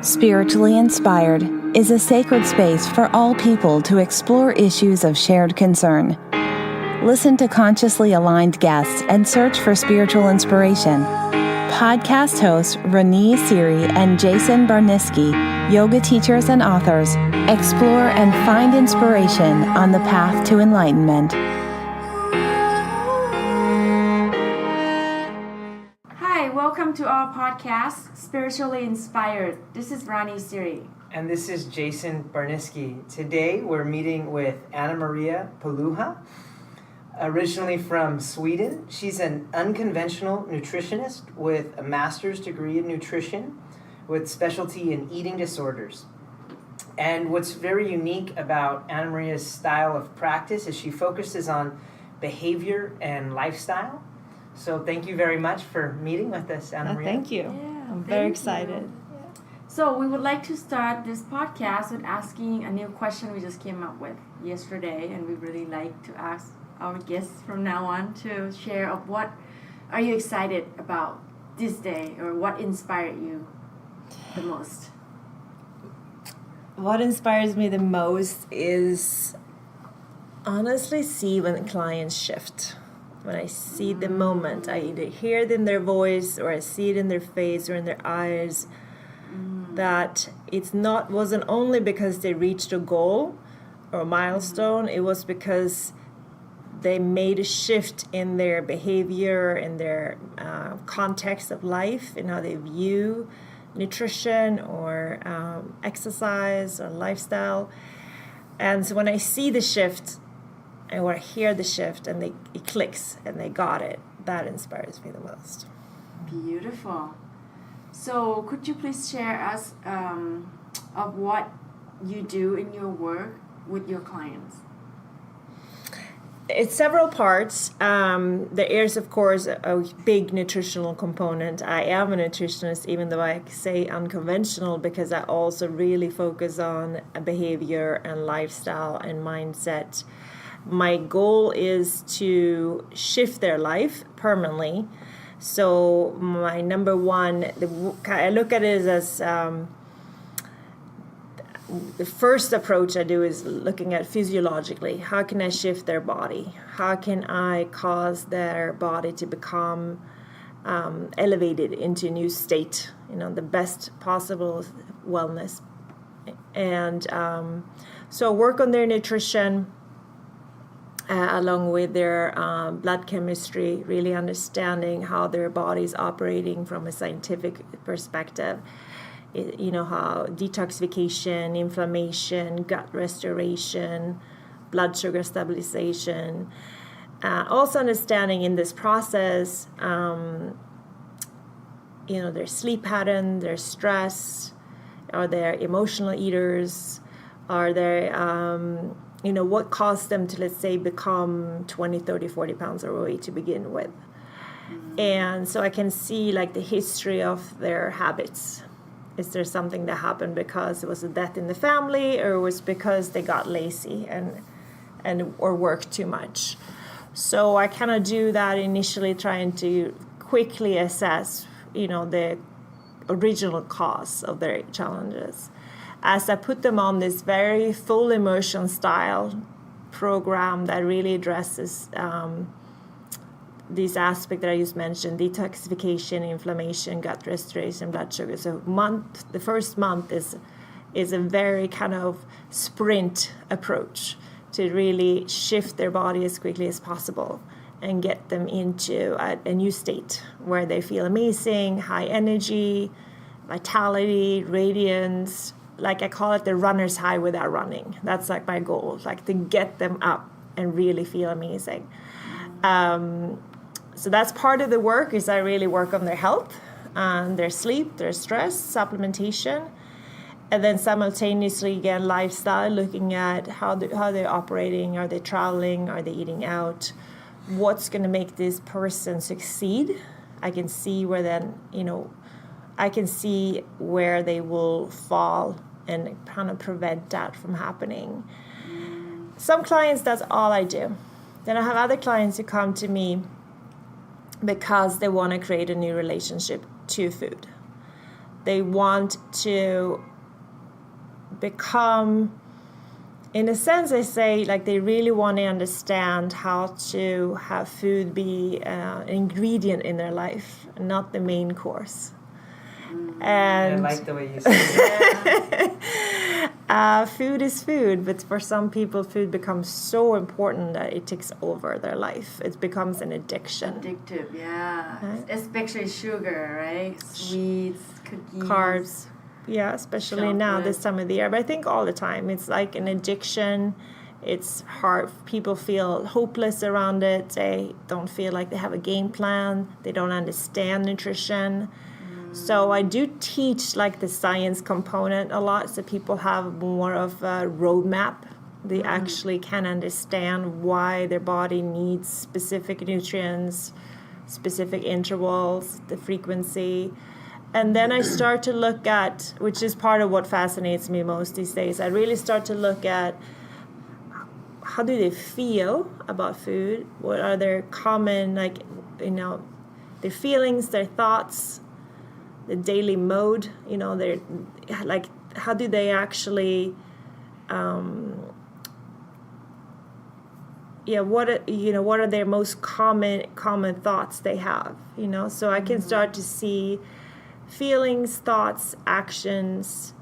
Spiritually Inspired is a sacred space for all people to explore issues of shared concern. Listen to consciously aligned guests and search for spiritual inspiration. Podcast hosts Renee Siri and Jason Barniski, yoga teachers and authors, explore and find inspiration on the path to enlightenment. Hi, welcome to our podcast, Spiritually Inspired. This is Renee Siri. And this is Jason Barniski. Today we're meeting with Annamaria Poluha, originally from Sweden. She's an unconventional nutritionist with a master's degree in nutrition with specialty in eating disorders. And what's very unique about Annamaria's style of practice is she focuses on behavior and lifestyle. So thank you very much for meeting with us, Annamaria. Thank you. Yeah, I'm very excited. So we would like to start this podcast with asking a new question we just came up with yesterday, and we really like to ask our guests from now on to share of what are you excited about this day, or what inspired you the most? What inspires me the most is honestly see when clients shift. When I see the moment, I either hear it in their voice or I see it in their face or in their eyes, that wasn't only because they reached a goal or a milestone, it was because they made a shift in their behavior, in their context of life, in how they view nutrition or exercise or lifestyle. And so when I see the shift, and when I hear the shift and it clicks and they got it, that inspires me the most. Beautiful. So could you please share us of what you do in your work with your clients? It's several parts. There is, of course, a big nutritional component. I am a nutritionist, even though I say unconventional, because I also really focus on behavior and lifestyle and mindset. My goal is to shift their life permanently. So my number one, I look at it as the first approach I do is looking at physiologically. How can I shift their body? How can I cause their body to become elevated into a new state, the best possible wellness? And so work on their nutrition, along with their blood chemistry, really understanding how their body is operating from a scientific perspective. How detoxification, inflammation, gut restoration, blood sugar stabilization. Also understanding in this process, their sleep pattern, their stress, are they emotional eaters, are they what caused them to, let's say, become 20, 30, 40 pounds overweight to begin with. And so I can see the history of their habits. Is there something that happened because it was a death in the family, or was because they got lazy or worked too much? So I kind of do that initially, trying to quickly assess, the original cause of their challenges. As I put them on this very full immersion style program that really addresses these aspects that I just mentioned: detoxification, inflammation, gut restoration, blood sugar. So the first month is a very kind of sprint approach to really shift their body as quickly as possible and get them into a new state where they feel amazing, high energy, vitality, radiance. I call it the runner's high without running. That's my goal, to get them up and really feel amazing. So that's part of the work, is I really work on their health, their sleep, their stress, supplementation, and then simultaneously, again, lifestyle, looking at how they're operating. Are they traveling? Are they eating out? What's going to make this person succeed? I can see where they will fall and kind of prevent that from happening. Some clients, that's all I do. Then I have other clients who come to me because they want to create a new relationship to food. They want to become, in a sense, I say, like they really want to understand how to have food be an ingredient in their life, not the main course. And I like the way you say it. food is food, but for some people, food becomes so important that it takes over their life. It becomes an addiction. Addictive, yeah. Right. Especially sugar, right? Sweets, cookies. Carbs. Yeah, especially now this time of the year. But I think all the time, it's like an addiction. It's hard. People feel hopeless around it. They don't feel like they have a game plan. They don't understand nutrition. So I do teach like the science component a lot, so people have more of a roadmap. They actually can understand why their body needs specific nutrients, specific intervals, the frequency. And then I start to look at, which is part of what fascinates me most these days, I really start to look at how do they feel about food? What are their common, like, their feelings, their thoughts, the daily mode, they're like, how do they actually, what are their most common thoughts they have, so I can start to see feelings, thoughts, actions,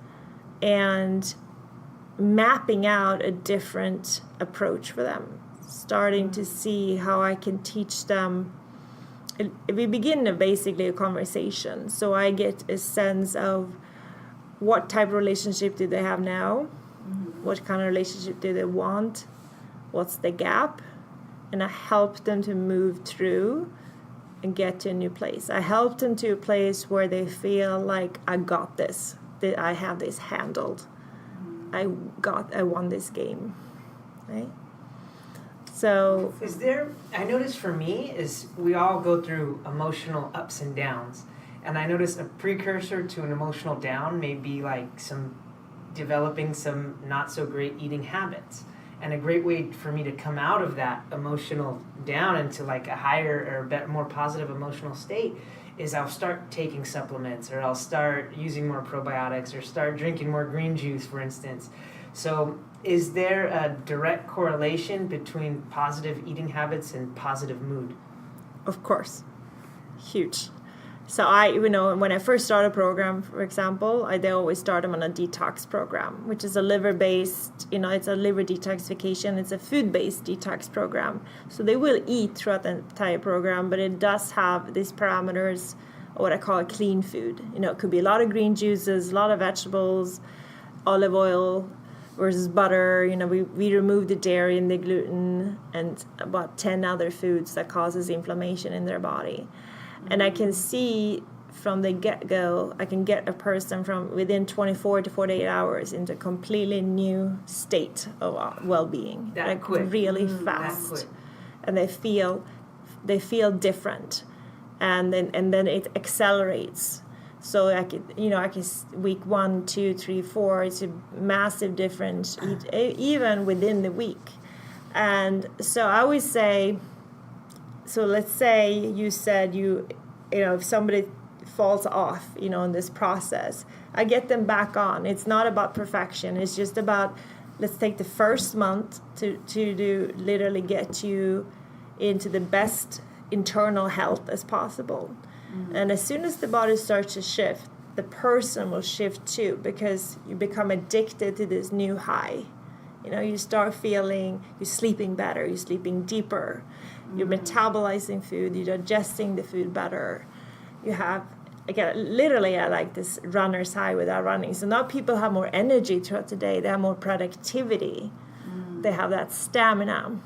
and mapping out a different approach for them, starting to see how I can teach them. We begin basically a conversation, so I get a sense of what type of relationship do they have now, what kind of relationship do they want, what's the gap, and I help them to move through and get to a new place. I help them to a place where they feel like, I got this, that I have this handled, I won this game, right? So I notice for me is we all go through emotional ups and downs, and I notice a precursor to an emotional down may be like developing some not so great eating habits, and a great way for me to come out of that emotional down into like a higher or better, more positive emotional state is I'll start taking supplements, or I'll start using more probiotics, or start drinking more green juice, for instance. So is there a direct correlation between positive eating habits and positive mood? Of course. Huge. So when I first start a program, for example, they always start them on a detox program, which is a liver-based, it's a liver detoxification. It's a food-based detox program. So they will eat throughout the entire program, but it does have these parameters, what I call a clean food. It could be a lot of green juices, a lot of vegetables, olive oil, versus butter. We remove the dairy and the gluten and about 10 other foods that causes inflammation in their body. And I can see from the get-go, I can get a person from within 24 to 48 hours into a completely new state of well-being. That quick. Really fast. That quick. And they feel different. And then it accelerates. So I can week 1, 2, 3, 4, it's a massive difference even within the week. And so I always say, so let's say you said if somebody falls off, in this process, I get them back on. It's not about perfection. It's just about, let's take the first month to literally get you into the best internal health as possible. And as soon as the body starts to shift, the person will shift too, because you become addicted to this new high. You start feeling you're sleeping better, you're sleeping deeper, you're metabolizing food, you're digesting the food better. You have, literally I like this runner's high without running. So now people have more energy throughout the day, they have more productivity, they have that stamina.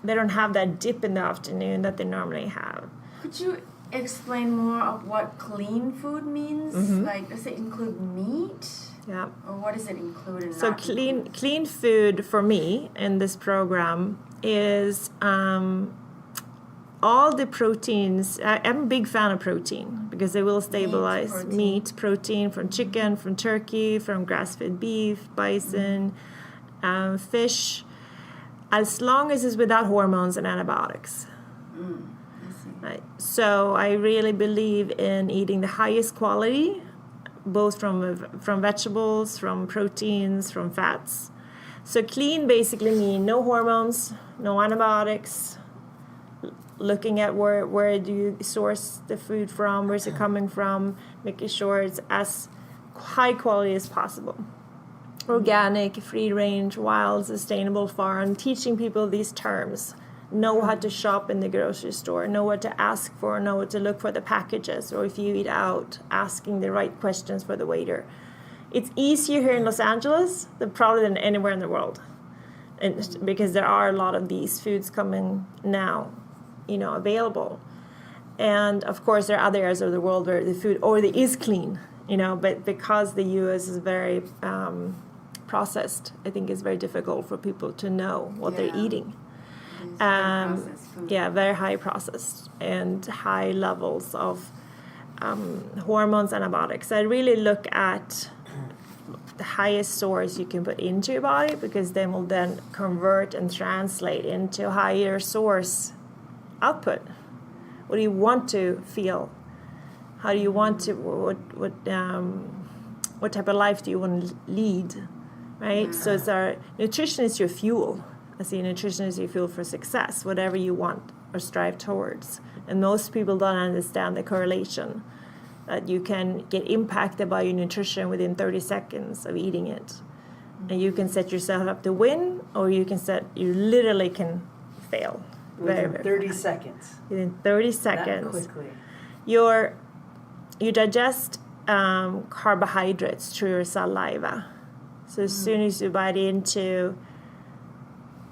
They don't have that dip in the afternoon that they normally have. Could you explain more of what clean food means? Like, does it include meat? Yeah. Or what does it include and So not clean food for me in this program is all the proteins. I'm a big fan of protein because they will stabilize meat, protein from chicken, from turkey, from grass-fed beef, bison, fish, as long as it's without hormones and antibiotics. Right. So I really believe in eating the highest quality both from vegetables, from proteins, from fats. So clean basically means no hormones, no antibiotics, looking at where do you source the food from, where's it coming from, making sure it's as high quality as possible. Organic, free range, wild, sustainable farm, teaching people these terms. Know how to shop in the grocery store, know what to ask for, know what to look for the packages, or if you eat out, asking the right questions for the waiter. It's easier here in Los Angeles probably than anywhere in the world, and because there are a lot of these foods coming now, available. And of course there are other areas of the world where the food already is clean, but because the US is very processed, I think it's very difficult for people to know what they're eating. Very high processed and high levels of hormones, antibiotics. I really look at the highest source you can put into your body, because they will then convert and translate into higher source output. What do you want to feel? How do you want to? What type of life do you want to lead? Right. So it's nutrition is your fuel. I see nutrition is your fuel for success, whatever you want or strive towards. And most people don't understand the correlation, that you can get impacted by your nutrition within 30 seconds of eating it. And you can set yourself up to win, or you literally can fail. Within 30 seconds. Within 30 seconds. That quickly. You digest carbohydrates through your saliva. So as soon as you bite into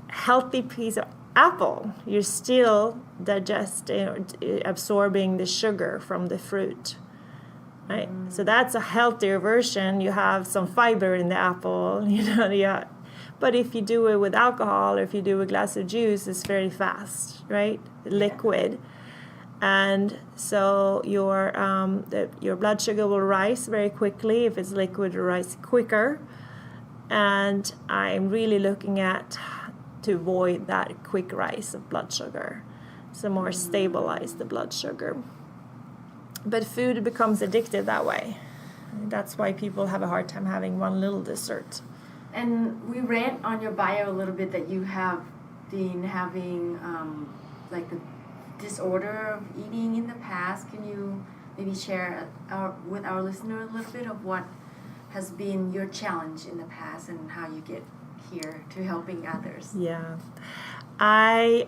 healthy piece of apple, you're still digesting or absorbing the sugar from the fruit, right? So that's a healthier version. You have some fiber in the apple, But if you do it with alcohol, or if you do a glass of juice, it's very fast, right? Liquid. And so your blood sugar will rise very quickly. If it's liquid, it will rise quicker. And I'm really looking at to avoid that quick rise of blood sugar, so more stabilize the blood sugar. But food becomes addictive that way. That's why people have a hard time having one little dessert. And we read on your bio a little bit that you have been having like the disorder of eating in the past. Can you maybe share with our listener a little bit of what has been your challenge in the past and how you get here to helping others? Yeah. I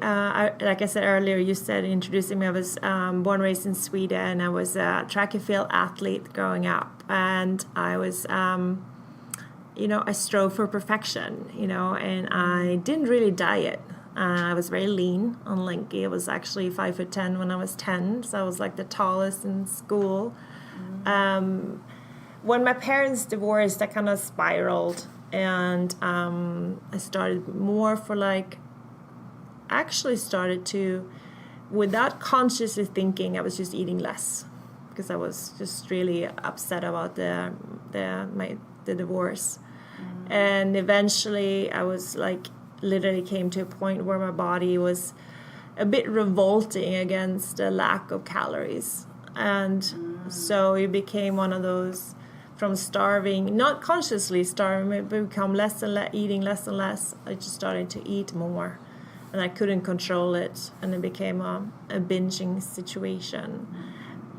like I said earlier, you said introducing me, I was born and raised in Sweden. I was a track and field athlete growing up, and I was, I strove for perfection, and I didn't really diet. I was very lean and lanky. I was actually 5'10" when I was 10, so I was like the tallest in school. When my parents divorced, I kind of spiraled, and I started more without consciously thinking, I was just eating less, because I was just really upset about the divorce. And eventually I was literally came to a point where my body was a bit revolting against the lack of calories. And so it became one of those, from starving, not consciously starving, but become less and less, eating less and less. I just started to eat more, and I couldn't control it, and it became a binging situation.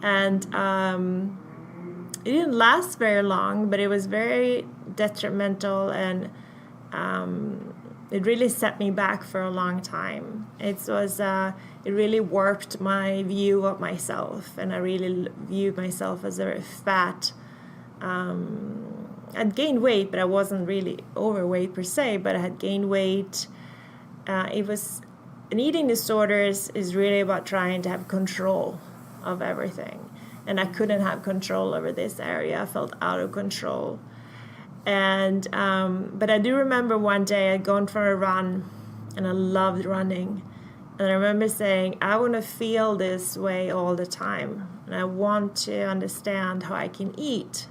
And it didn't last very long, but it was very detrimental, and it really set me back for a long time. It really warped my view of myself, and I really viewed myself as a very fat. I'd gained weight, but I wasn't really overweight per se, but I had gained weight. An eating disorder is really about trying to have control of everything. And I couldn't have control over this area. I felt out of control. And but I do remember one day I'd gone for a run, and I loved running. And I remember saying, I want to feel this way all the time. And I want to understand how I can eat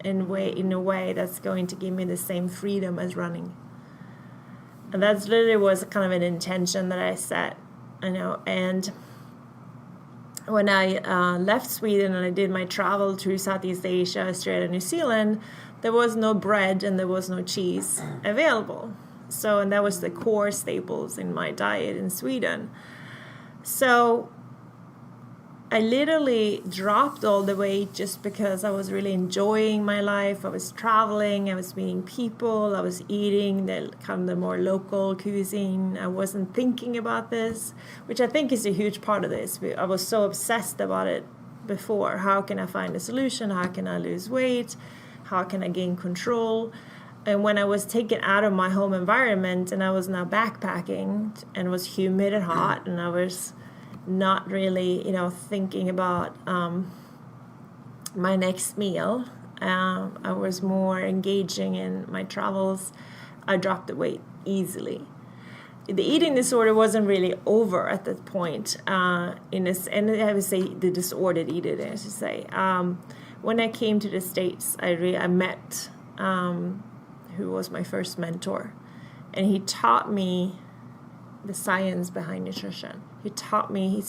in a way that's going to give me the same freedom as running. And that literally was kind of an intention that I set, and when I left Sweden and I did my travel through Southeast Asia, Australia, New Zealand, there was no bread and there was no cheese available. So, and that was the core staples in my diet in Sweden. So I literally dropped all the weight just because I was really enjoying my life. I was traveling, I was meeting people, I was eating the more local cuisine. I wasn't thinking about this, which I think is a huge part of this. I was so obsessed about it before. How can I find a solution? How can I lose weight? How can I gain control? And when I was taken out of my home environment and I was now backpacking and it was humid and hot and I was not really, thinking about my next meal. I was more engaging in my travels. I dropped the weight easily. The eating disorder wasn't really over at that point. And I would say the disordered eating, I should say. When I came to the States, I met who was my first mentor, and he taught me the science behind nutrition. He taught me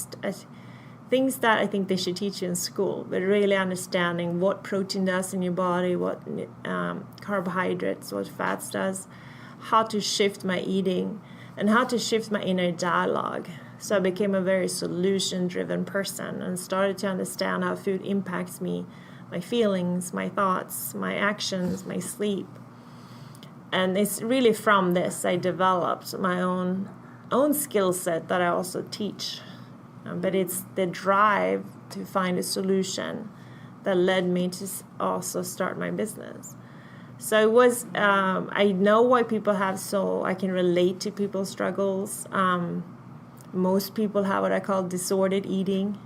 things that I think they should teach you in school, but really understanding what protein does in your body, what carbohydrates, what fats does, how to shift my eating, and how to shift my inner dialogue. So I became a very solution-driven person and started to understand how food impacts me, my feelings, my thoughts, my actions, my sleep. And it's really from this I developed my own skill set that I also teach. But it's the drive to find a solution that led me to also start my business. So it was, I know why people have, so I can relate to people's struggles. Most people have what I call disordered eating.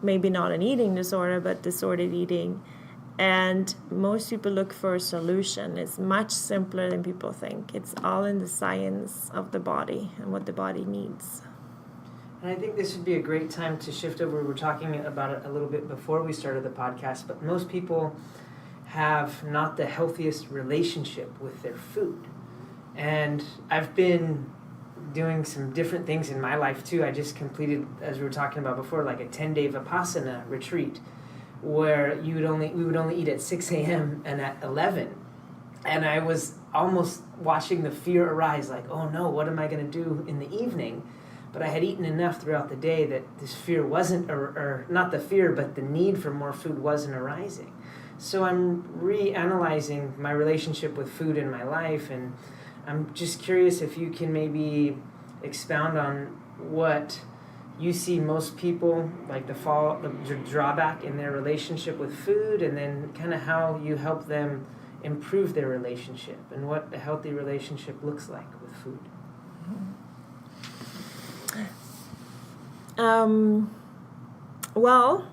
Maybe not an eating disorder, but disordered eating. And most people look for a solution. It's much simpler than people think. It's all in the science of the body and what the body needs. And I think this would be a great time to shift over. We were talking about it a little bit before we started the podcast, but most people have not the healthiest relationship with their food. And I've been doing some different things in my life too. I just completed, as we were talking about before, like a 10-day Vipassana retreat, where we would only eat at 6 a.m. and at 11. And I was almost watching the fear arise, like, oh no, what am I going to do in the evening? But I had eaten enough throughout the day that this fear wasn't, or not the fear, but the need for more food wasn't arising. So I'm reanalyzing my relationship with food in my life, and I'm just curious if you can maybe expound on what you see most people, like the drawback in their relationship with food, and then kind of how you help them improve their relationship and what a healthy relationship looks like with food. Well,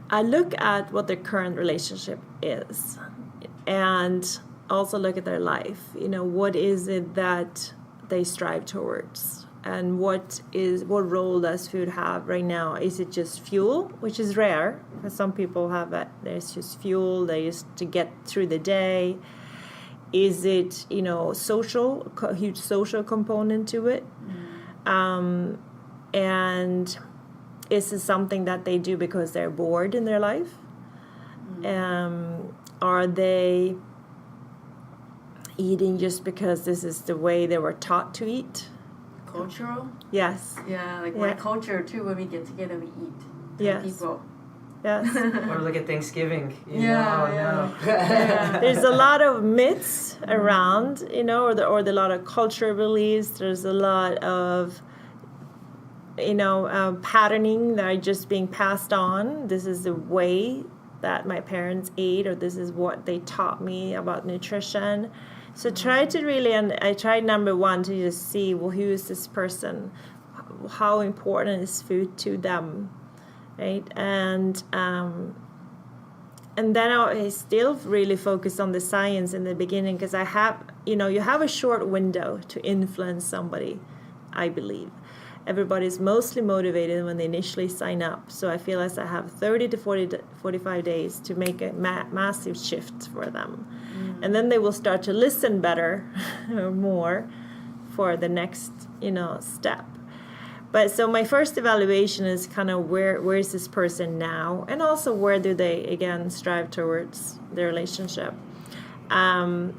I look at what their current relationship is and also look at their life. What is it that they strive towards? And what role does food have right now? Is it just fuel, which is rare, because some people have that. There's just fuel, they used to get through the day. Is it, social, a huge social component to it? And is it something that they do because they're bored in their life? Are they eating just because this is the way they were taught to eat? Cultural? Yes. Yeah, my culture too, when we get together, we eat. Yes. People. Yes. Or look at Thanksgiving. Yeah. There's a lot of myths around, or a lot of cultural beliefs. There's a lot of, patterning that are just being passed on. This is the way that my parents ate, or this is what they taught me about nutrition. So try to really, and I tried number one to just see, well, who is this person? How important is food to them, right? And then I still really focus on the science in the beginning, because I have, you have a short window to influence somebody, I believe. Everybody's mostly motivated when they initially sign up. So I feel as I have 30 to 45 days to make a massive shift for them. And then they will start to listen better or more for the next, step. But so my first evaluation is kind of where is this person now, and also where do they again strive towards their relationship. And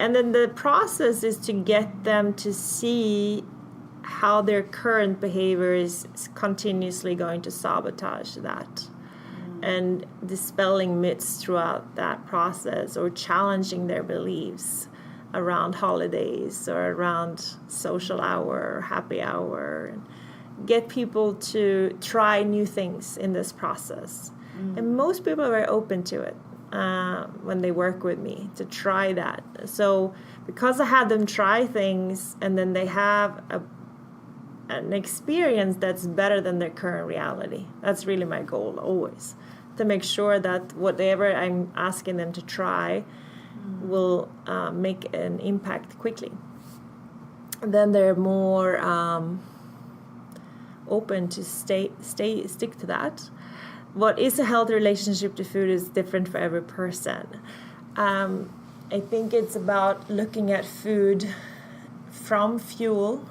then the process is to get them to see how their current behavior is continuously going to sabotage that, and dispelling myths throughout that process, or challenging their beliefs around holidays or around social hour or happy hour, and get people to try new things in this process. And most people are very open to it when they work with me, to try that. So because I had them try things, and then they have an experience that's better than their current reality. That's really my goal always, to make sure that whatever I'm asking them to try will make an impact quickly. And then they're more open to stick to that. What is a healthy relationship to food is different for every person. I think it's about looking at food from fuel.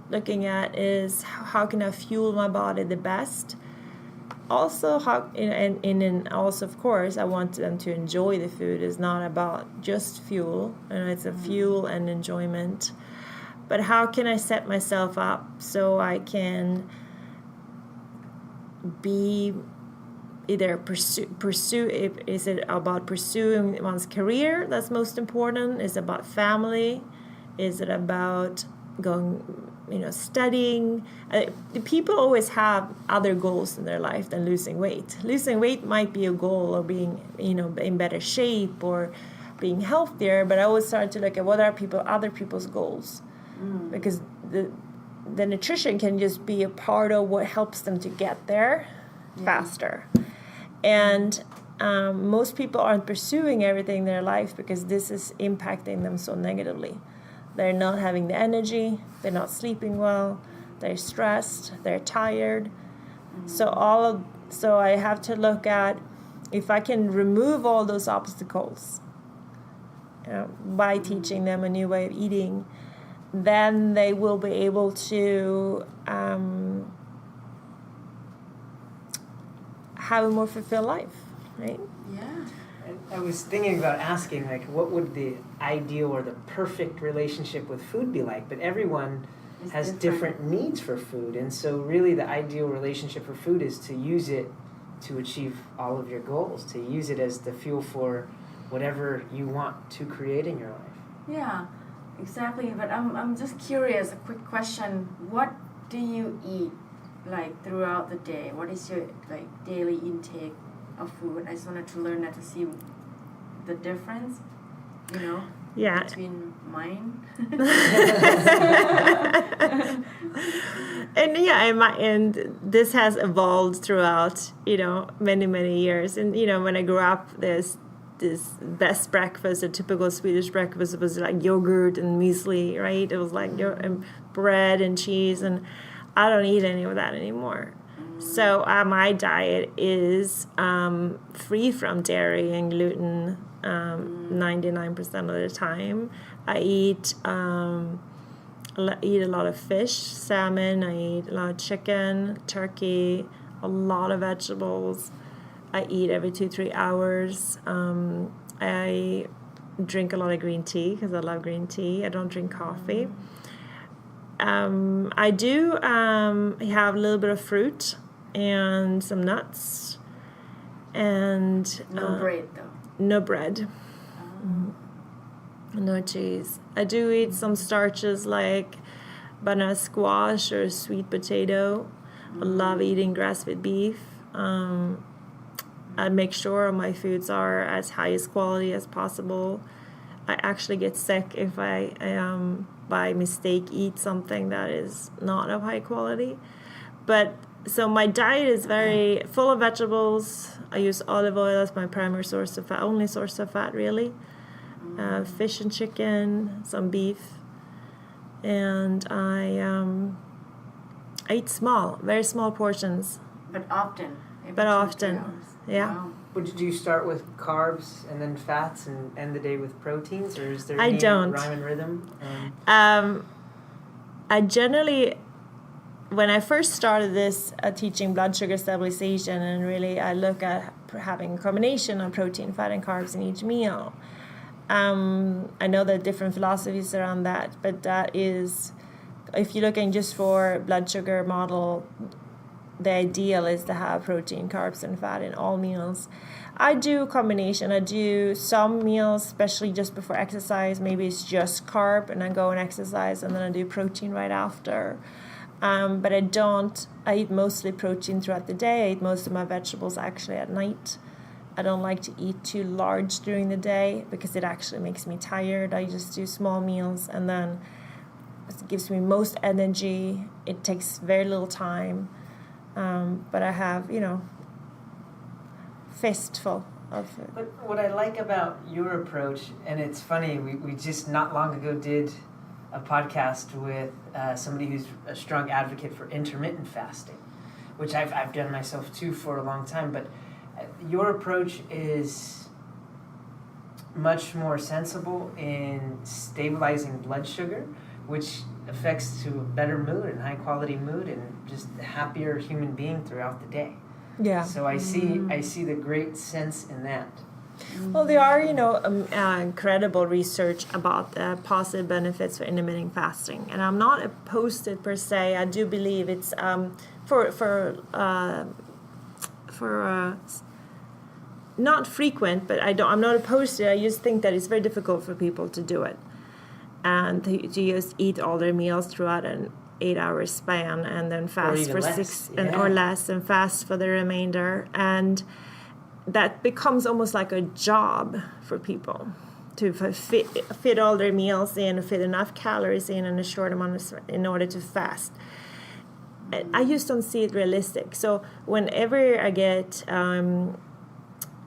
Looking at is how can I fuel my body the best. Also, and also of course, I want them to enjoy the food. It's not about just fuel, it's a fuel and enjoyment. But how can I set myself up so I can be either pursue? Is it about pursuing one's career that's most important? Is it about family? Is it about going, studying? People always have other goals in their life than losing weight. Losing weight might be a goal, or being, in better shape, or being healthier. But I always start to look at what are other people's goals, because the nutrition can just be a part of what helps them to get there faster. And most people aren't pursuing everything in their life because this is impacting them so negatively. They're not having the energy, they're not sleeping well, they're stressed, they're tired. So I have to look at if I can remove all those obstacles by teaching them a new way of eating, then they will be able to have a more fulfilled life, right? Yeah. I was thinking about asking, what would the ideal or the perfect relationship with food be like? But everyone has different needs for food. And so really the ideal relationship for food is to use it to achieve all of your goals, to use it as the fuel for whatever you want to create in your life. Yeah, exactly. But I'm just curious, a quick question. What do you eat throughout the day? What is your daily intake of food? I just wanted to learn that, to see the difference, between mine. And this has evolved throughout, many years. And, when I grew up, there's this best breakfast, a typical Swedish breakfast was like yogurt and muesli, right? It was like and bread and cheese, and I don't eat any of that anymore. So my diet is free from dairy and gluten 99% of the time. I eat a lot of fish, salmon. I eat a lot of chicken, turkey, a lot of vegetables. I eat every 2-3 hours. I drink a lot of green tea because I love green tea. I don't drink coffee. I do have a little bit of fruit and some nuts, and no bread though. No bread. No cheese. I do eat some starches like banana squash or sweet potato. I love eating grass-fed beef. I make sure my foods are as highest quality as possible. I actually get sick if I by mistake eat something that is not of high quality. But so my diet is very full of vegetables. I use olive oil as my primary source of fat, only source of fat really. Fish and chicken, some beef, and I eat very small portions. But often. Yeah. Wow. Would you start with carbs and then fats and end the day with proteins, or is there any rhyme and rhythm? I generally when I first started this teaching blood sugar stabilization, and really I look at having a combination of protein, fat, and carbs in each meal. I know there are different philosophies around that, but that is, if you're looking just for blood sugar model, the ideal is to have protein, carbs, and fat in all meals. I do a combination. I do some meals, especially just before exercise. Maybe it's just carb, and I go and exercise, and then I do protein right after. But I eat mostly protein throughout the day. I eat most of my vegetables actually at night. I don't like to eat too large during the day because it actually makes me tired. I just do small meals, and then it gives me most energy. It takes very little time. But I have, fistful of it. But what I like about your approach, and it's funny, we just not long ago did a podcast with somebody who's a strong advocate for intermittent fasting, which I've done myself too for a long time, but your approach is much more sensible in stabilizing blood sugar, which affects to a better mood and high quality mood and just a happier human being throughout the day. Yeah. So I see the great sense in that. Well, there are, incredible research about the positive benefits for intermittent fasting, and I'm not opposed to it per se. I do believe it's not frequent, but I'm not opposed to it. I just think that it's very difficult for people to do it, and to just eat all their meals throughout an 8-hour span, and then fast for less. 6 or less, and fast for the remainder, and that becomes almost like a job for people to fit all their meals in, fit enough calories in a short amount in order to fast. I just don't see it realistic. So whenever I get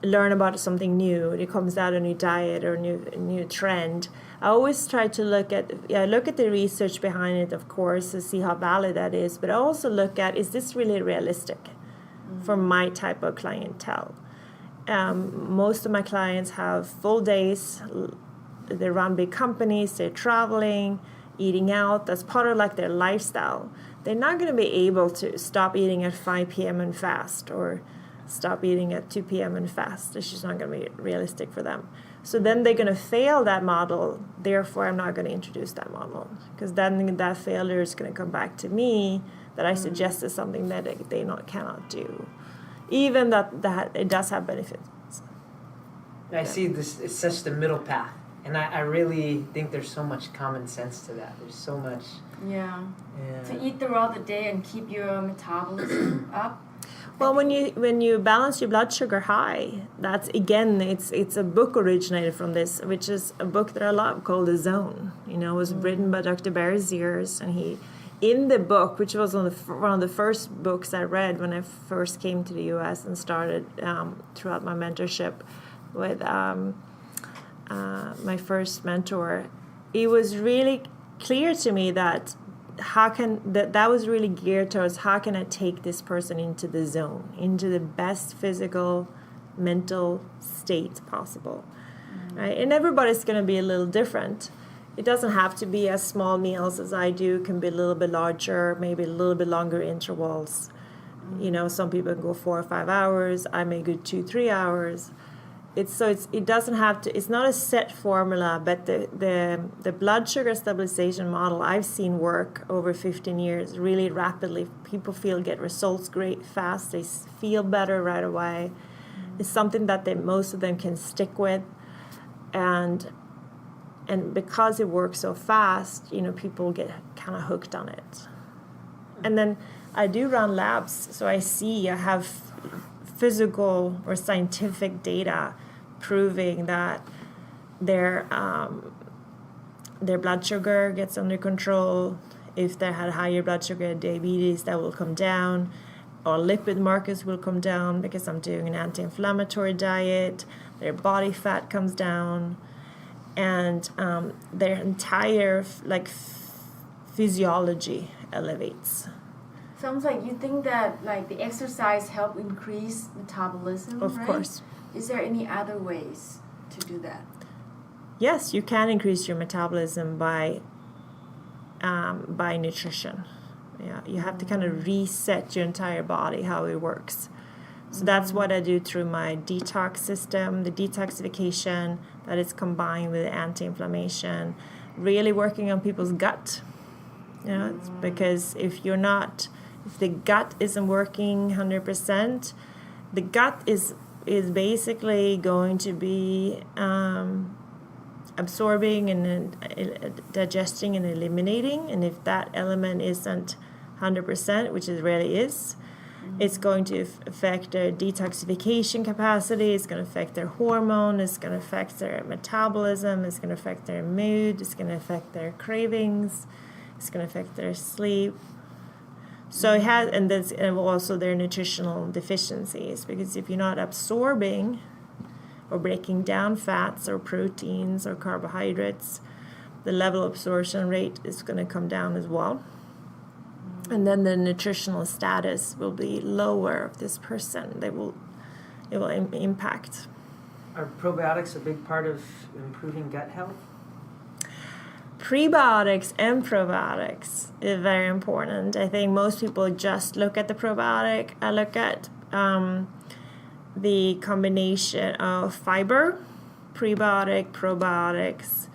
learn about something new, it comes out a new diet or new trend, I always try to look at the research behind it, of course, to see how valid that is, but I also look at, is this really realistic for my type of clientele? Most of my clients have full days. They run big companies. They're traveling, eating out. That's part of like their lifestyle. They're not going to be able to stop eating at 5 p.m. and fast, or stop eating at 2 p.m. and fast. It's just not going to be realistic for them. So then they're going to fail that model. Therefore, I'm not going to introduce that model, because then that failure is going to come back to me that I suggested something that they cannot do. Even that it does have benefits. I see this, it's such the middle path. And I really think there's so much common sense to that. There's so much. Yeah. To eat throughout the day and keep your metabolism up. Well, when you balance your blood sugar high, that's, again, it's a book originated from this, which is a book that I love called The Zone. It was written by Dr. Barry Sears, and he, in the book, which was one of the first books I read when I first came to the U.S. and started throughout my mentorship with my first mentor, it was really clear to me that that was really geared towards how can I take this person into the zone, into the best physical, mental state possible, right? And everybody's going to be a little different. It doesn't have to be as small meals as I do. It can be a little bit larger, maybe a little bit longer intervals. Some people can go 4 or 5 hours. I may go 2-3 hours. It doesn't have to. It's not a set formula, but the blood sugar stabilization model I've seen work over 15 years really rapidly. People get results great fast. They feel better right away. It's something that most of them can stick with, and because it works so fast, people get kind of hooked on it. And then I do run labs, so I have physical or scientific data proving that their blood sugar gets under control. If they had higher blood sugar, diabetes, that will come down, or lipid markers will come down because I'm doing an anti-inflammatory diet. Their body fat comes down, and their entire physiology elevates. Sounds like you think that the exercise help increase metabolism, Of right? course. Is there any other ways to do that? Yes, you can increase your metabolism by nutrition. Yeah, you have to kind of reset your entire body, how it works. So that's what I do through my detox system, the detoxification that is combined with anti-inflammation, really working on people's gut. You know, it's because if the gut isn't working 100%, the gut is basically going to be absorbing and digesting and eliminating. And if that element isn't 100%, which it really is, it's going to affect their detoxification capacity, it's going to affect their hormone, it's going to affect their metabolism, it's going to affect their mood, it's going to affect their cravings, it's going to affect their sleep. So it has, and also their nutritional deficiencies, because if you're not absorbing or breaking down fats or proteins or carbohydrates, the level of absorption rate is going to come down as well. And then the nutritional status will be lower of this person. It will impact. Are probiotics a big part of improving gut health? Prebiotics and probiotics is very important. I think most people just look at the probiotic. I look at the combination of fiber, prebiotic, probiotics,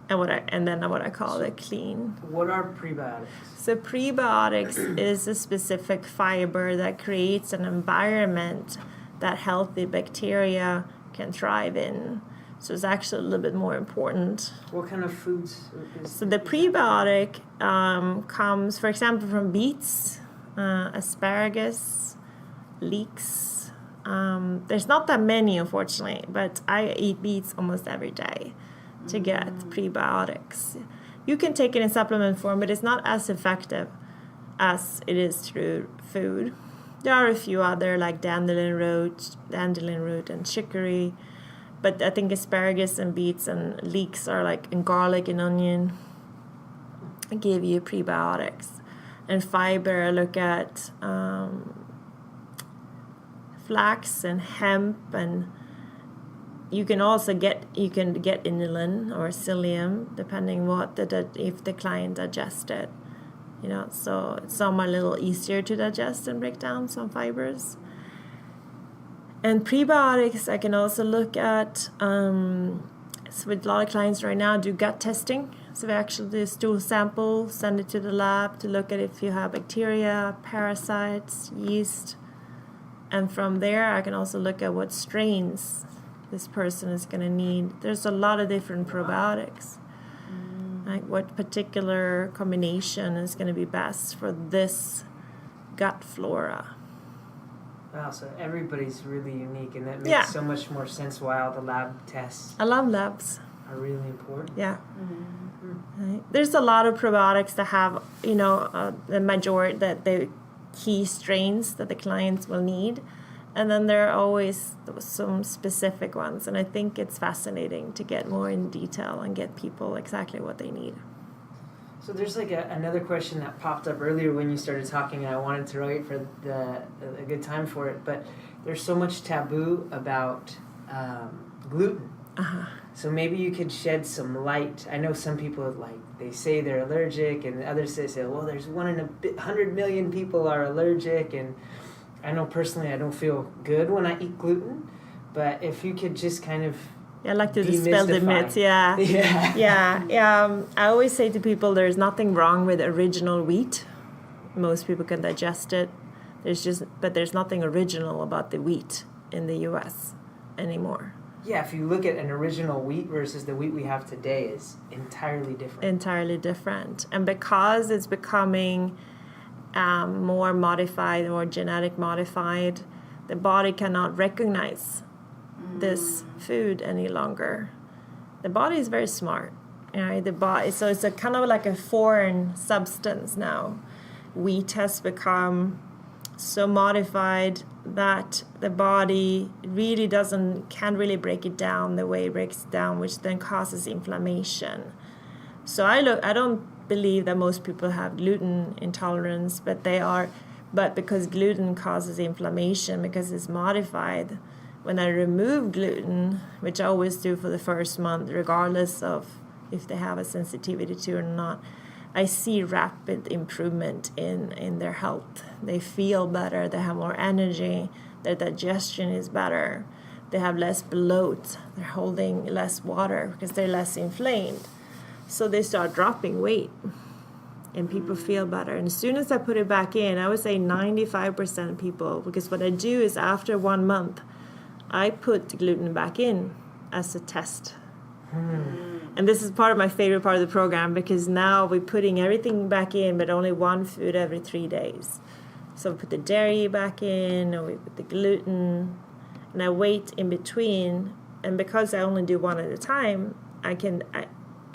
and then what I call the clean. What are prebiotics? So prebiotics is a specific fiber that creates an environment that healthy bacteria can thrive in. So it's actually a little bit more important. What kind of foods? So the prebiotic comes, for example, from beets, asparagus, leeks. There's not that many, unfortunately, but I eat beets almost every day to get prebiotics. You can take it in supplement form, but it's not as effective as it is through food. There are a few other, like dandelion root, and chicory. But I think asparagus and beets and leeks are and garlic and onion give you prebiotics. And fiber, I look at flax and hemp, and you can also get inulin or psyllium, depending if the client digests it. You know, so some are a little easier to digest and break down, some fibers. And prebiotics, I can also look at, so with a lot of clients right now, do gut testing. So we actually do a stool sample, send it to the lab to look at if you have bacteria, parasites, yeast. And from there, I can also look at what strains this person is going to need. There's a lot of different probiotics. Like what particular combination is going to be best for this gut flora. Wow, so everybody's really unique, and that makes so much more sense why all the lab tests I love labs. Are really important. Yeah. Right. There's a lot of probiotics that have, the majority, the key strains that the clients will need. And then there are always some specific ones. And I think it's fascinating to get more in detail and get people exactly what they need. So there's another question that popped up earlier when you started talking, and I wanted to wait for a good time for it. But there's so much taboo about gluten. Uh-huh. So maybe you could shed some light. I know some people they say they're allergic, and others say, well, there's 1 in 100 million people are allergic, and I know personally I don't feel good when I eat gluten. But if you could just kind of I like to dispel the myths. Yeah. I always say to people, there's nothing wrong with original wheat. Most people can digest it. But there's nothing original about the wheat in the U.S. anymore. Yeah, if you look at an original wheat versus the wheat we have today, is entirely different. Entirely different. And because it's becoming more modified or genetic modified, the body cannot recognize this food any longer. The body is very smart. So it's a kind of like a foreign substance now. Wheat has become so modified that the body really can't really break it down the way it breaks it down, which then causes inflammation. So I don't believe that most people have gluten intolerance, but because gluten causes inflammation because it's modified. When I remove gluten, which I always do for the first month, regardless of if they have a sensitivity to it or not, I see rapid improvement in their health. They feel better, they have more energy, their digestion is better, they have less bloat, they're holding less water because they're less inflamed. So they start dropping weight and people feel better. And as soon as I put it back in, I would say 95% of people, because what I do is after 1 month, I put the gluten back in as a test. And this is part of my favorite part of the program, because now we're putting everything back in, but only one food every 3 days. So we put the dairy back in, or we put the gluten, and I wait in between. And because I only do one at a time, I can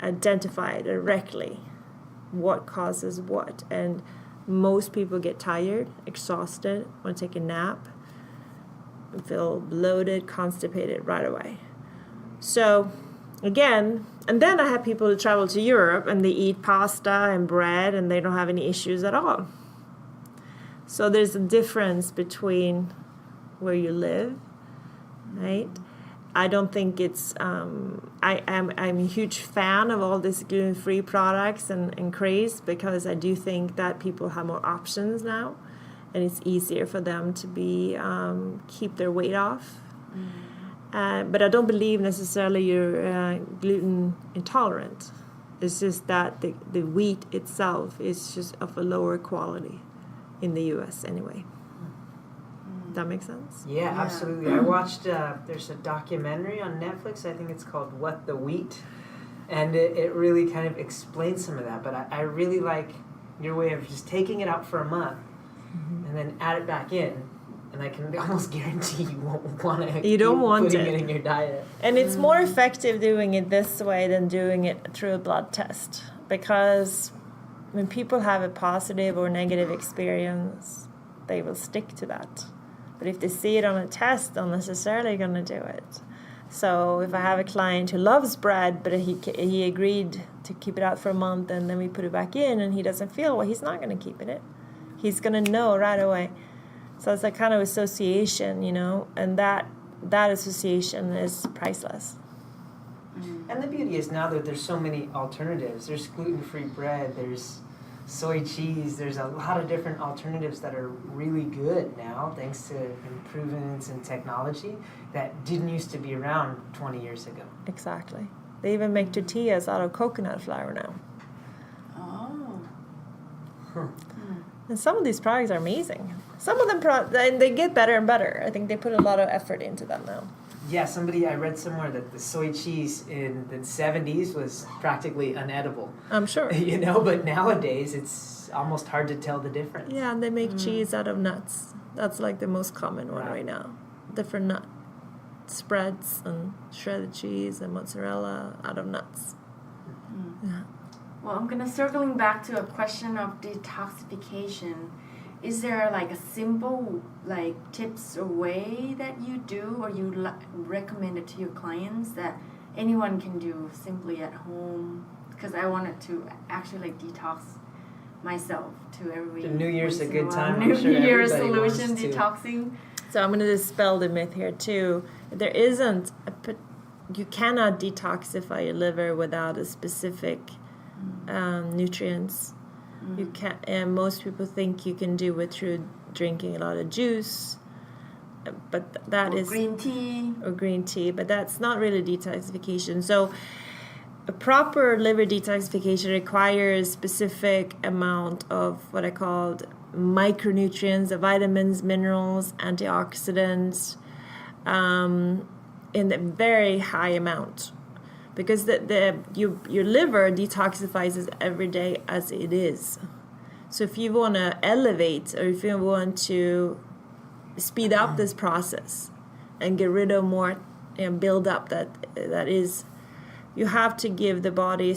identify directly what causes what. And most people get tired, exhausted, want to take a nap, feel bloated, constipated right away. So again, and then I have people who travel to Europe and they eat pasta and bread and they don't have any issues at all. So there's a difference between where you live, right? I don't think it's, I'm a huge fan of all these gluten-free products and craze, because I do think that people have more options now and it's easier for them to be, keep their weight off. But I don't believe necessarily you're gluten intolerant. It's just that the wheat itself is just of a lower quality in the U.S. anyway. That makes sense? Yeah, absolutely. I watched, there's a documentary on Netflix, I think it's called What the Wheat, and it really kind of explains some of that. But I really like your way of just taking it out for a month and then add it back in. And I can almost guarantee you won't want to keep putting it in your diet. And it's more effective doing it this way than doing it through a blood test. Because when people have a positive or negative experience, they will stick to that. But if they see it on a test, they're not necessarily going to do it. So if I have a client who loves bread, but he agreed to keep it out for a month, and then we put it back in, and he doesn't feel well, he's not going to keep it. He's going to know right away. So it's a kind of association, and that association is priceless. And the beauty is now that there's so many alternatives. There's gluten-free bread, there's soy cheese, there's a lot of different alternatives that are really good now, thanks to improvements in technology that didn't used to be around 20 years ago. Exactly. They even make tortillas out of coconut flour now. Oh. And some of these products are amazing. Some of them, they get better and better. I think they put a lot of effort into them now. Yeah, I read somewhere that the soy cheese in the 70s was practically unedible. I'm sure. But nowadays it's almost hard to tell the difference. Yeah, and they make cheese out of nuts. That's like the most common one right now. Different nut spreads and shredded cheese and mozzarella out of nuts. Yeah. Well, I'm going to circling back to a question of detoxification. Is there like a simple tips or way that you do, or you recommend it to your clients that anyone can do simply at home? Because I wanted to actually detox myself to every. The New Year's a good time. New Year's solution detoxing. So I'm going to dispel the myth here too. There isn't you cannot detoxify your liver without a specific nutrients. You can, and most people think you can do it through drinking a lot of juice, but that is green tea, but that's not really detoxification. So a proper liver detoxification requires specific amount of what I called micronutrients, the vitamins, minerals, antioxidants, in a very high amount. Because your liver detoxifies every day as it is. So if you want to elevate, or if you want to speed up this process and get rid of more and build up that is, you have to give the body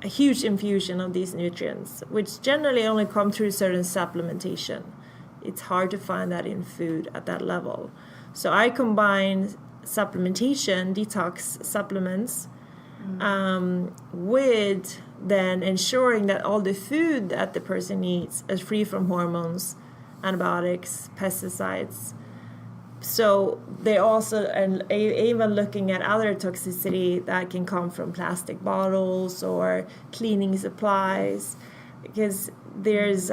a huge infusion of these nutrients, which generally only come through certain supplementation. It's hard to find that in food at that level. So I combine supplementation, detox supplements, with then ensuring that all the food that the person eats is free from hormones, antibiotics, pesticides, So they also, and even looking at other toxicity that can come from plastic bottles or cleaning supplies, because there's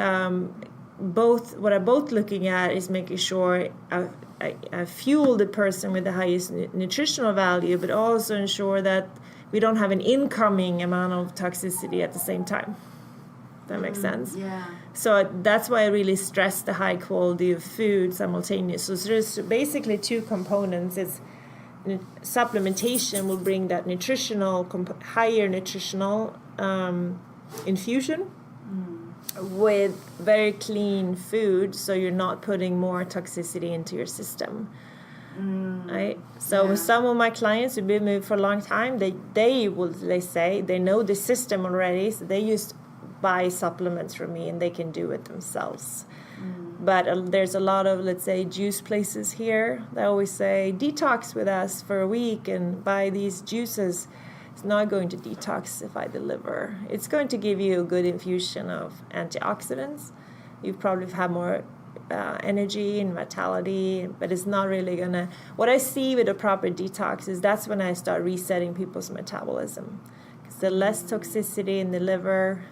both, what I'm both looking at is making sure I fuel the person with the highest nutritional value, but also ensure that we don't have an incoming amount of toxicity at the same time. That makes sense? Yeah. So that's why I really stress the high quality of food simultaneously. So there's basically two components. It's supplementation will bring that higher nutritional infusion with very clean food, so you're not putting more toxicity into your system. Right? So with some of my clients who've been with me for a long time, they say they know the system already, so they just buy supplements from me and they can do it themselves. But there's a lot of, let's say, juice places here. They always say, detox with us for a week and buy these juices. It's not going to detoxify the liver. It's going to give you a good infusion of antioxidants. You probably have more energy and vitality, but it's not really going to... What I see with a proper detox is that's when I start resetting people's metabolism. Because the less toxicity in the liver,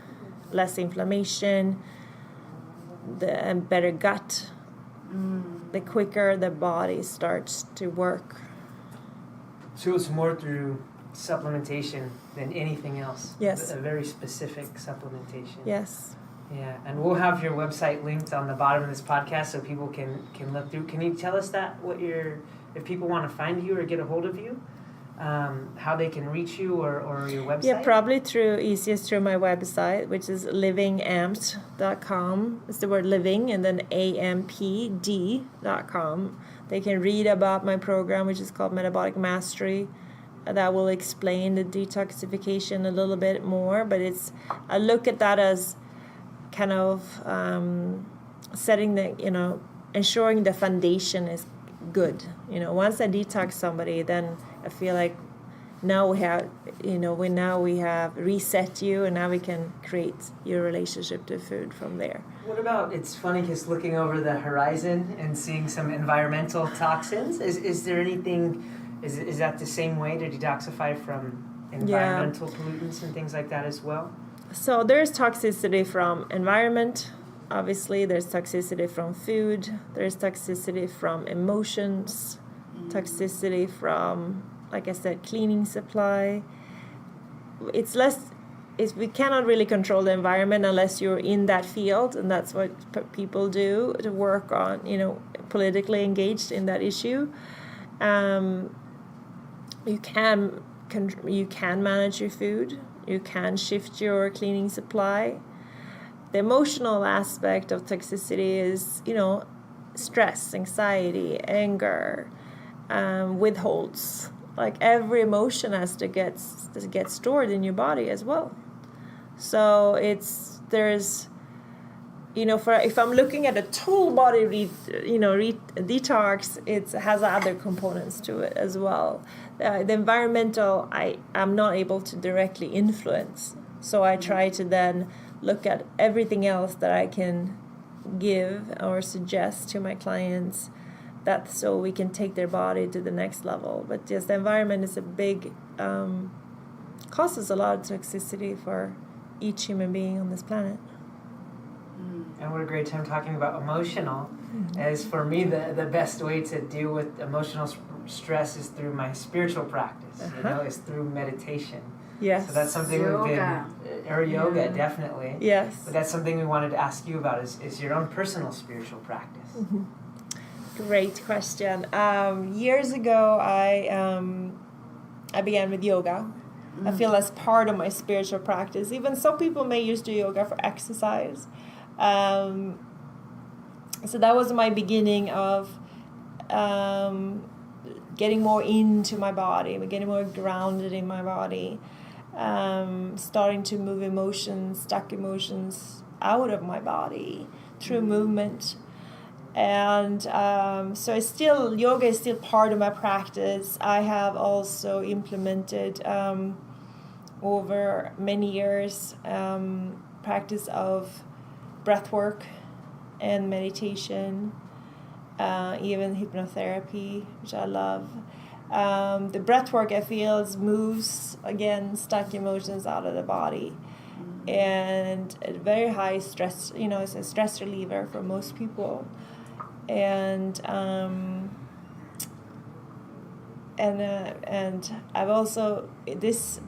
less inflammation, and better gut, the quicker the body starts to work. So it's more through supplementation than anything else. Yes. A very specific supplementation. Yes. Yeah, and we'll have your website linked on the bottom of this podcast so people can look through. Can you tell us that, if people want to find you or get a hold of you, how they can reach you or your website? Yeah, probably easiest through my website, which is livingamped.com. It's the word living and then ampd.com. They can read about my program, which is called Metabolic Mastery. That will explain the detoxification a little bit more, but I look at that as kind of setting ensuring the foundation is good. Once I detox somebody, then I feel like now we have reset you, and now we can create your relationship to food from there. What about, it's funny because looking over the horizon and seeing some environmental toxins, is there anything, is that the same way to detoxify from environmental pollutants and things like that as well? So there's toxicity from environment. Obviously, there's toxicity from food. There's toxicity from emotions. Toxicity from, like I said, cleaning supply. We cannot really control the environment unless you're in that field, and that's what people do to work on, politically engaged in that issue. You can manage your food. You can shift your cleaning supply. The emotional aspect of toxicity is, stress, anxiety, anger, withholds. Like every emotion has to get stored in your body as well. So if I'm looking at a total body detox, it has other components to it as well. The environmental, I'm not able to directly influence. So I try to then look at everything else that I can give or suggest to my clients, that so we can take their body to the next level. But yes, the environment is a big, causes a lot of toxicity for each human being on this planet. And what a great time talking about emotional. As for me, the best way to deal with emotional stress is through my spiritual practice. Is through meditation. Yes. So that's something yoga. Yoga, definitely. Yes. But that's something we wanted to ask you about is your own personal spiritual practice. Mm-hmm. Great question. Years ago, I began with yoga. I feel that's part of my spiritual practice. Even some people may use yoga for exercise. So that was my beginning of getting more into my body, getting more grounded in my body, starting to move stuck emotions out of my body through movement. And so yoga is still part of my practice. I have also implemented over many years practice of breath work and meditation even hypnotherapy, which I love. The breath work I feel moves, again, stuck emotions out of the body. And a very high stress, it's a stress reliever for most people. And I've also,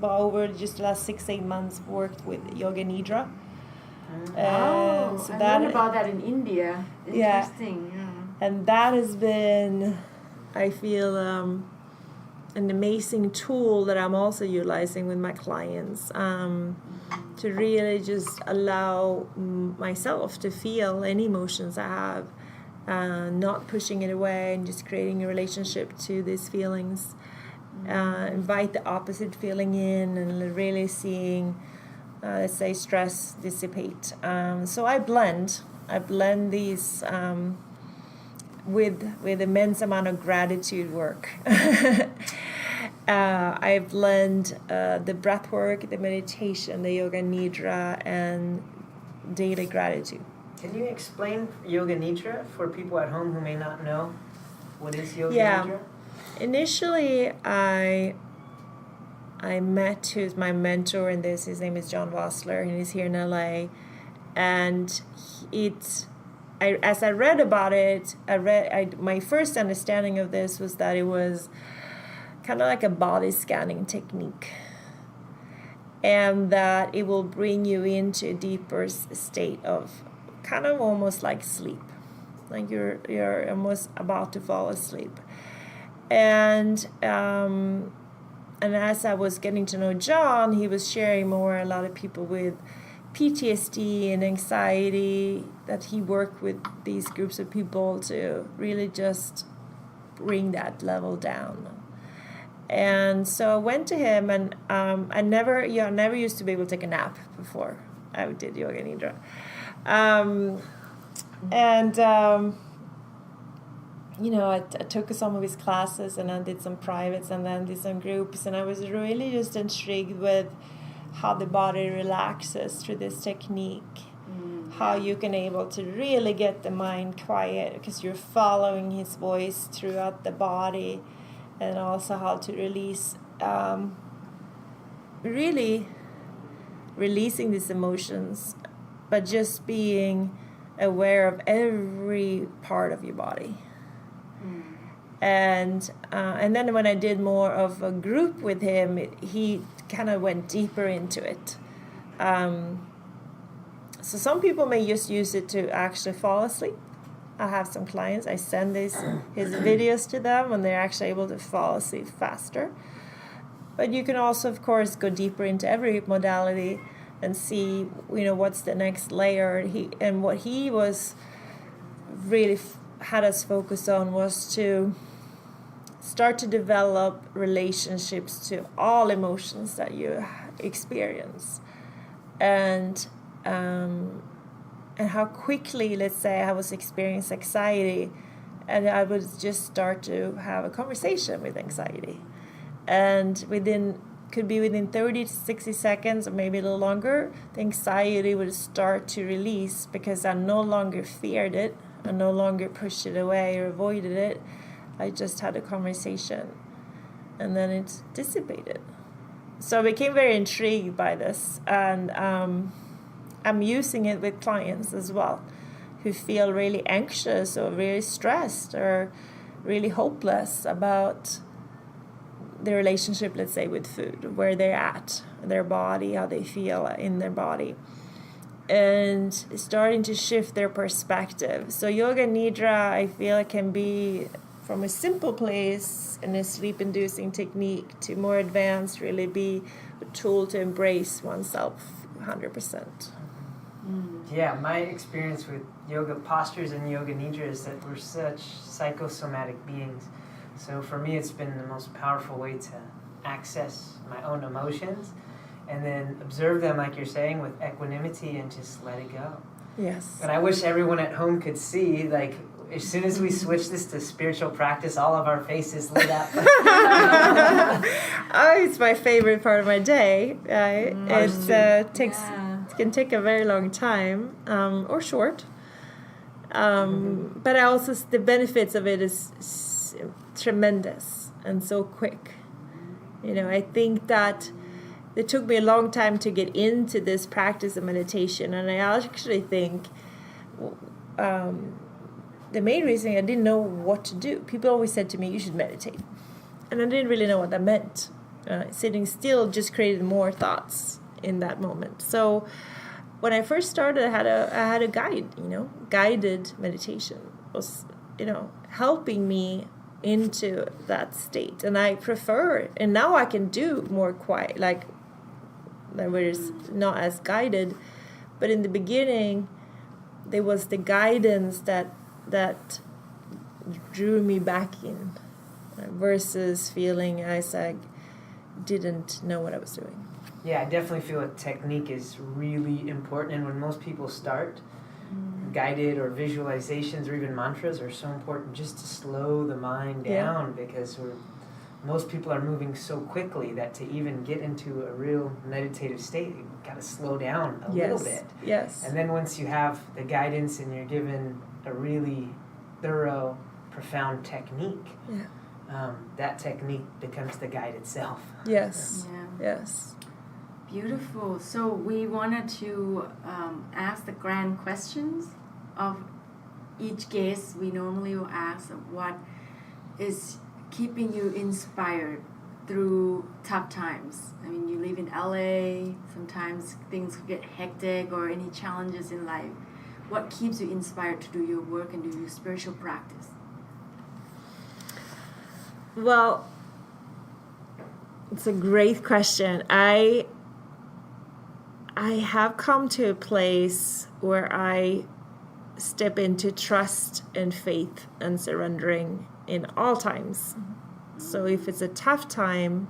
over just the last 6-8 months, worked with Yoga Nidra. So I learned about that in India. Interesting. Yeah. And that has been, I feel, an amazing tool that I'm also utilizing with my clients to really just allow myself to feel any emotions I have, not pushing it away and just creating a relationship to these feelings. Invite the opposite feeling in and really seeing, let's say, stress dissipate. So I blend these with immense amount of gratitude work. I blend the breath work, the meditation, the yoga nidra, and daily gratitude. Can you explain yoga nidra for people at home who may not know? What is yoga nidra? Initially, I met who's my mentor in this. His name is John Vossler, and he's here in LA. And as I read about it, my first understanding of this was that it was kind of like a body scanning technique, and that it will bring you into a deeper state of kind of almost like sleep, like you're almost about to fall asleep. And as I was getting to know John, he was sharing more, a lot of people with PTSD and anxiety, that he worked with these groups of people to really just bring that level down. And so I went to him, and I never used to be able to take a nap before I did yoga nidra. I took some of his classes, and then did some privates, and then did some groups, and I was really just intrigued with how the body relaxes through this technique, how you can able to really get the mind quiet because you're following his voice throughout the body, and also how to release, really releasing these emotions, but just being aware of every part of your body. And then when I did more of a group with him, he kind of went deeper into it. So some people may just use it to actually fall asleep. I have some clients, I send his videos to them, and they're actually able to fall asleep faster. But you can also, of course, go deeper into every modality and see, what's the next layer. What he was really had us focus on was to start to develop relationships to all emotions that you experience, and how quickly, let's say, I was experiencing anxiety, and I would just start to have a conversation with anxiety, and could be within 30 to 60 seconds, or maybe a little longer, the anxiety would start to release because I no longer feared it, I no longer pushed it away or avoided it. I just had a conversation, and then it dissipated. So I became very intrigued by this, and I'm using it with clients as well who feel really anxious or really stressed or really hopeless about their relationship, let's say, with food, where they're at, their body, how they feel in their body, and starting to shift their perspective. So yoga nidra, I feel it can be from a simple place and a sleep-inducing technique to more advanced, really be a tool to embrace oneself 100%. Yeah, my experience with yoga postures and yoga nidra is that we're such psychosomatic beings. So for me, it's been the most powerful way to access my own emotions and then observe them, like you're saying, with equanimity and just let it go. Yes. But I wish everyone at home could see, like, as soon as we switch this to spiritual practice, all of our faces lit up. It's my favorite part of my day. It can take a very long time, or short. But I also, the benefits of it is tremendous and so quick. I think that it took me a long time to get into this practice of meditation, and I actually think the main reason I didn't know what to do. People always said to me, you should meditate. And I didn't really know what that meant. Sitting still just created more thoughts in that moment. So when I first started, I had a guide, guided meditation was, helping me into that state. And I prefer it. And now I can do more quiet, like where it's not as guided. But in the beginning, there was the guidance that drew me back in, versus feeling as I didn't know what I was doing. Yeah, I definitely feel like technique is really important, and when most people start, guided or visualizations or even mantras are so important just to slow the mind down, because most people are moving so quickly that to even get into a real meditative state, you've got to slow down a little bit. Yes. And then once you have the guidance and you're given a really thorough, profound technique, that technique becomes the guide itself. Yes. Yeah. Yes. Beautiful. So we wanted to ask the grand questions of each guest. We normally will ask what is keeping you inspired through tough times. I mean, you live in LA, sometimes things get hectic or any challenges in life. What keeps you inspired to do your work and do your spiritual practice? Well, it's a great question. I have come to a place where I step into trust and faith and surrendering in all times. So if it's a tough time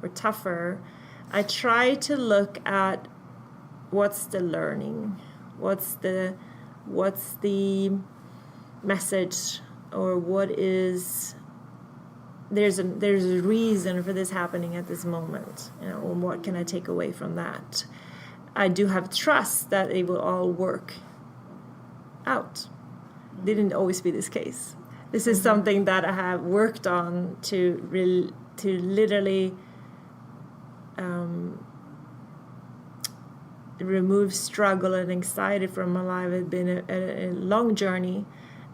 or tougher, I try to look at what's the learning, what's the message, or what is there's a reason for this happening at this moment, and what can I take away from that. I do have trust that it will all work out. Didn't always be this case. This is something that I have worked on to literally remove struggle and anxiety from my life. It's been a long journey,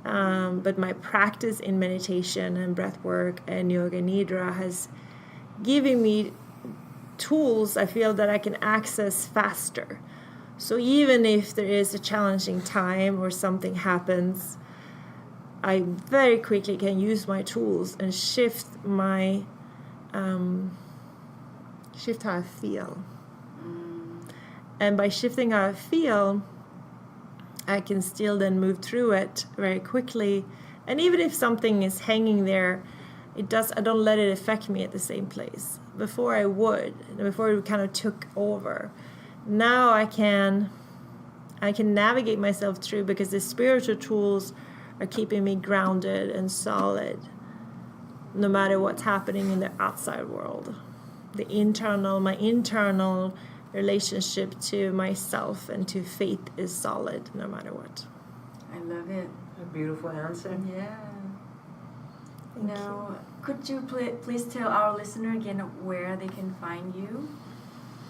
but my practice in meditation and breath work and yoga nidra has given me tools I feel that I can access faster. So even if there is a challenging time or something happens, I very quickly can use my tools and shift how I feel. And by shifting how I feel, I can still then move through it very quickly. And even if something is hanging there, I don't let it affect me at the same place. Before it kind of took over. Now I can navigate myself through, because the spiritual tools are keeping me grounded and solid no matter what's happening in the outside world. My internal relationship to myself and to faith is solid no matter what. I love it. A beautiful answer. Yeah. Thank Now, could you please tell our listener again where they can find you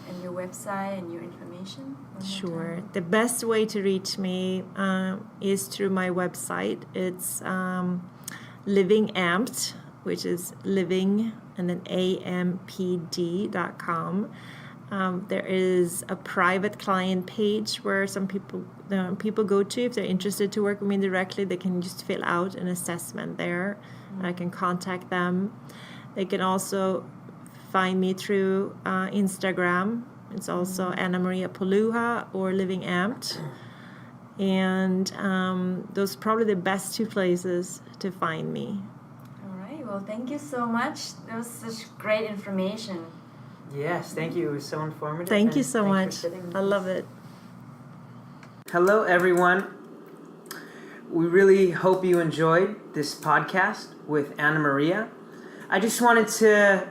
and your website and your information? Sure. The best way to reach me is through my website. It's Living Amped, which is living and then ampd.com. There is a private client page where some people go to if they're interested to work with me directly. They can just fill out an assessment there, and I can contact them. They can also find me through Instagram. It's also Annamaria Poluha or Living Amped. And those are probably the best two places to find me. All right. Well, thank you so much. That was such great information. Yes, thank you. It was so informative. Thank you so thanks much. for sitting with I us. love it. Hello, everyone. We really hope you enjoyed this podcast with Annamaria. I just wanted to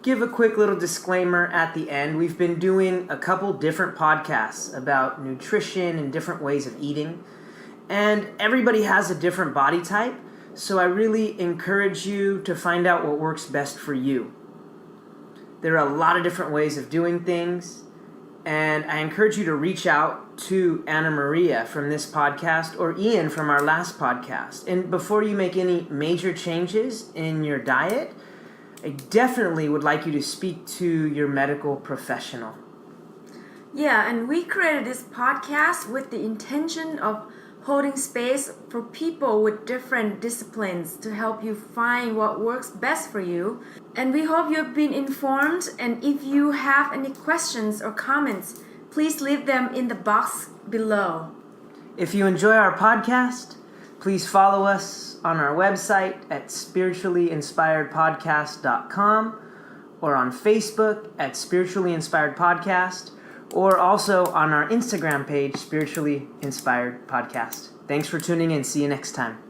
give a quick little disclaimer at the end. We've been doing a couple different podcasts about nutrition and different ways of eating. And everybody has a different body type, so I really encourage you to find out what works best for you. There are a lot of different ways of doing things, and I encourage you to reach out to Annamaria from this podcast or Ian from our last podcast. And before you make any major changes in your diet, I definitely would like you to speak to your medical professional. Yeah, and we created this podcast with the intention of holding space for people with different disciplines to help you find what works best for you. And we hope you've been informed, and if you have any questions or comments, please leave them in the box below. If you enjoy our podcast, please follow us on our website at spirituallyinspiredpodcast.com or on Facebook at Spiritually Inspired Podcast, or also on our Instagram page, Spiritually Inspired Podcast. Thanks for tuning in. See you next time.